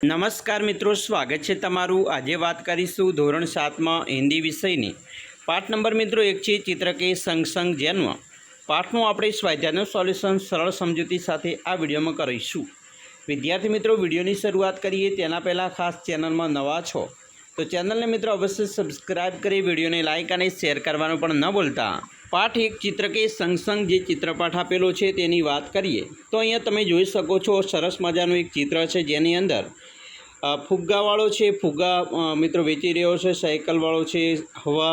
नमस्कार मित्रों, स्वागत है तमारू। आज बात करीशू धोरण 7 में हिंदी विषयनी पाठ नंबर मित्रों 1 है चित्र के संग संग जन्म। पाठનું આપણે સ્વાધ્યાયનું સોલ્યુશન સરળ સમજૂતી સાથે આ વિડીયોમાં કરીશું। વિદ્યાર્થી મિત્રો, વિડીયોની શરૂઆત કરીએ તેના પહેલાં ખાસ ચેનલમાં નવા છો તો ચેનલને મિત્રો અવશ્ય સબસ્ક્રાઇબ કરી વિડીયોને લાઇક અને શેર કરવાનું પણ ન ભૂલતા। પાઠ 1 ચિત્ર કે સંગ સંગ જે ચિત્રપાઠ આપેલો છે તેની વાત કરીએ તો અહીંયા તમે જોઈ શકો છો સરસ મજાનું એક ચિત્ર છે જેની અંદર ફુગ્ગાવાળો છે। ફુગ્ગા મિત્રો વેચી રહ્યો છે। સાયકલવાળો છે, હવા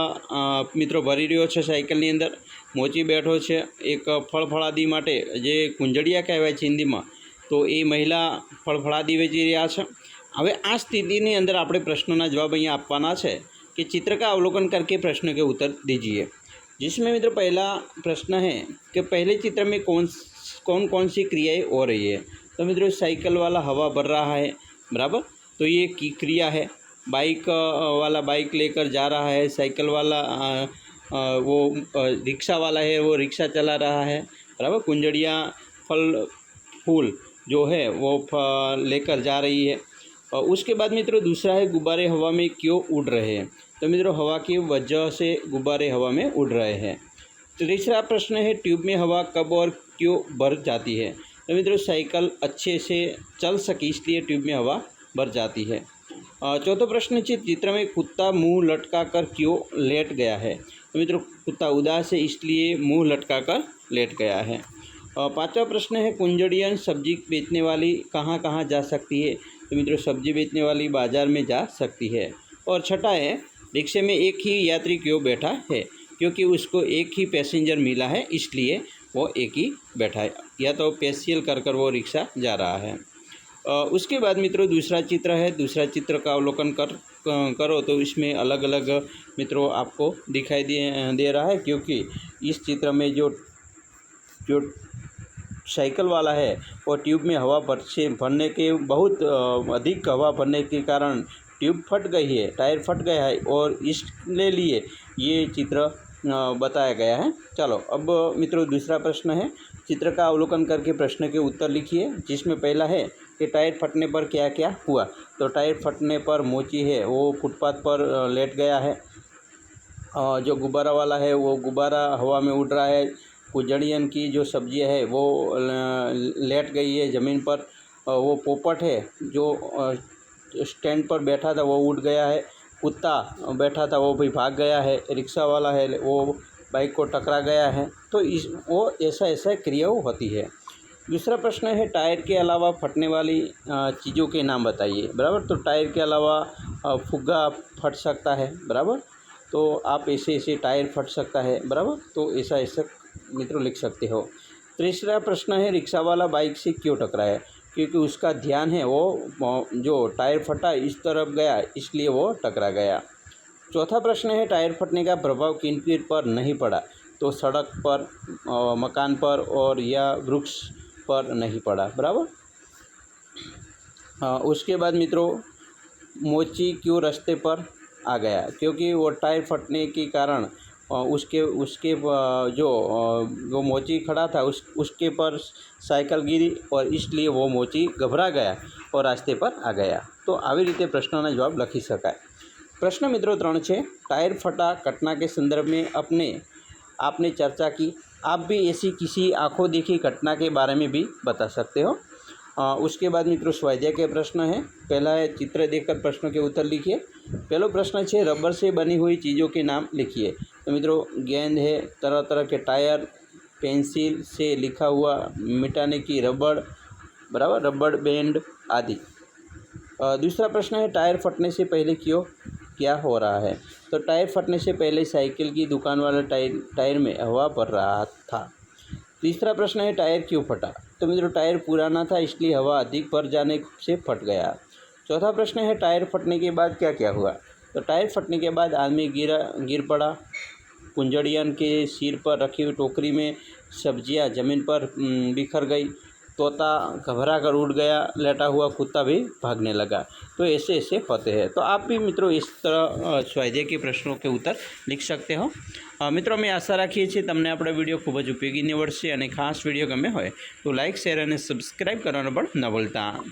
મિત્રો ભરી રહ્યો છે સાયકલની અંદર। મોચી बैठो है एक फळफळादी माटे जे कुंजड़िया कहवाय छे हिंदी में, तो ये महिला फळफळादी वेची रह्या छे। हवे आ स्थितिनी अंदर आपणे प्रश्नोना जवाब अहींया आपवाना छे कि चित्र का अवलोकन करके प्रश्न के उत्तर दीजिए। जिसमें मित्र पहला प्रश्न है कि पहले चित्र में कौन कौन सी क्रियाएं हो रही है। तो मित्रों साइकिल वाला हवा भर रहा है, बराबर, तो ये की क्रिया है। बाइक वाला बाइक लेकर जा रहा है। साइकिल वाला वो रिक्शा वाला है, वो रिक्शा चला रहा है, बराबर। कुंजड़िया फूल जो है वो लेकर जा रही है। और उसके बाद मित्रों दूसरा है गुब्बारे हवा में क्यों उड़ रहे हैं। तो मित्रों हवा की वजह से गुब्बारे हवा में उड़ रहे हैं। तीसरा प्रश्न है ट्यूब में हवा कब और क्यों भर जाती है। तो मित्रों साइकिल अच्छे से चल सके इसलिए ट्यूब में हवा भर जाती है। चौथा प्रश्न है चित्र में कुत्ता मुंह लटका कर क्यों लेट गया है। तो मित्रों कुत्ता उदास है इसलिए मुंह लटका कर लेट गया है। पांचवा प्रश्न है कुंजड़ियन सब्जी बेचने वाली कहाँ कहाँ जा सकती है। तो मित्रों सब्जी बेचने वाली बाज़ार में जा सकती है। और छठा है रिक्शे में एक ही यात्री क्यों बैठा है। क्योंकि उसको एक ही पैसेंजर मिला है इसलिए वो एक ही बैठा है, या तो पैसेंजर कर कर वो रिक्शा जा रहा है। उसके बाद मित्रों दूसरा चित्र है। दूसरा चित्र का अवलोकन करो तो इसमें अलग अलग मित्रों आपको दिखाई दे रहा है। क्योंकि इस चित्र में जो साइकिल वाला है वो ट्यूब में हवा भरने के बहुत अधिक हवा भरने के कारण ट्यूब फट गई है, टायर फट गया है, और इसके लिए ये चित्र बताया गया है। चलो अब मित्रों दूसरा प्रश्न है। चित्र का अवलोकन करके प्रश्न के उत्तर लिखिए। जिसमें पहला है कि टायर फटने पर क्या क्या हुआ। तो टायर फटने पर मोची है वो फुटपाथ पर लेट गया है। जो गुब्बारा वाला है वो गुब्बारा हवा में उड़ रहा है। कुंजड़ियन की जो सब्जियां है वो लेट गई है ज़मीन पर। वो पोपट है जो स्टैंड पर बैठा था वो उड़ गया है। कुत्ता बैठा था वो भी भाग गया है। रिक्शा वाला है वो बाइक को टकरा गया है। तो वो ऐसा क्रियाओं होती है। दूसरा प्रश्न है टायर के अलावा फटने वाली चीज़ों के नाम बताइए, बराबर। तो टायर के अलावा फुग्गा फट सकता है, बराबर। तो आप ऐसे टायर फट सकता है, बराबर। तो ऐसा मित्रों लिख सकते हो। तीसरा प्रश्न है रिक्शा वाला बाइक से क्यों टकरा है। क्योंकि उसका ध्यान है वो जो टायर फटा इस तरफ गया इसलिए वो टकरा गया। चौथा प्रश्न है टायर फटने का प्रभाव किन पर नहीं पड़ा। तो सड़क पर, मकान पर और या वृक्ष पर नहीं पड़ा, बराबर। उसके बाद मित्रों मोची क्यों रास्ते पर आ गया। क्योंकि वो टायर फटने के कारण उसके जो वो मोची खड़ा था उसके पर साइकिल गिरी और इसलिए वो मोची घबरा गया और रास्ते पर आ गया। तो આવી રીતે પ્રશ્નોના જવાબ લખી શકાય। प्रश्न मित्रों 3 है। टायर फटा घटना के संदर्भ में आपने चर्चा की। आप भी ऐसी किसी आंखों देखी घटना के बारे में भी बता सकते हो। उसके बाद मित्रों स्वाध्याय के प्रश्न है। पहला है चित्र देखकर प्रश्नों के उत्तर लिखिए। पहला प्रश्न है रबर से बनी हुई चीज़ों के नाम लिखिए। तो मित्रों गेंद है, तरह तरह के टायर, पेंसिल से लिखा हुआ मिटाने की रबड़, बराबर, रबड़ बैंड आदि। दूसरा प्रश्न है टायर फटने से पहले क्या हो रहा है। तो टायर फटने से पहले साइकिल की दुकान वाला टायर में हवा भर रहा था। तीसरा प्रश्न है टायर क्यों फटा। तो मित्रों टायर पुराना था इसलिए हवा अधिक भर जाने से फट गया। चौथा प्रश्न है टायर फटने के बाद क्या क्या हुआ। तो टायर फटने के बाद आदमी गिर पड़ा। कुंजड़ियन के सिर पर रखी हुई टोकरी में सब्जियां ज़मीन पर बिखर गई। तोता घबरा कर उड़ गया। लेटा हुआ कुत्ता भी भागने लगा। तो ऐसे होते हैं। तो आप भी मित्रों इस तरह स्वाध्याय के प्रश्नों के उत्तर लिख सकते हो। मित्रों मैं आशा राखीए छीए तमने आपणो विडियो खूब ज उपयोगी निवड़शे। अने खास विडियो गमे होय तो लाइक, शेर और सब्सक्राइब करवानुं पण न भूलता।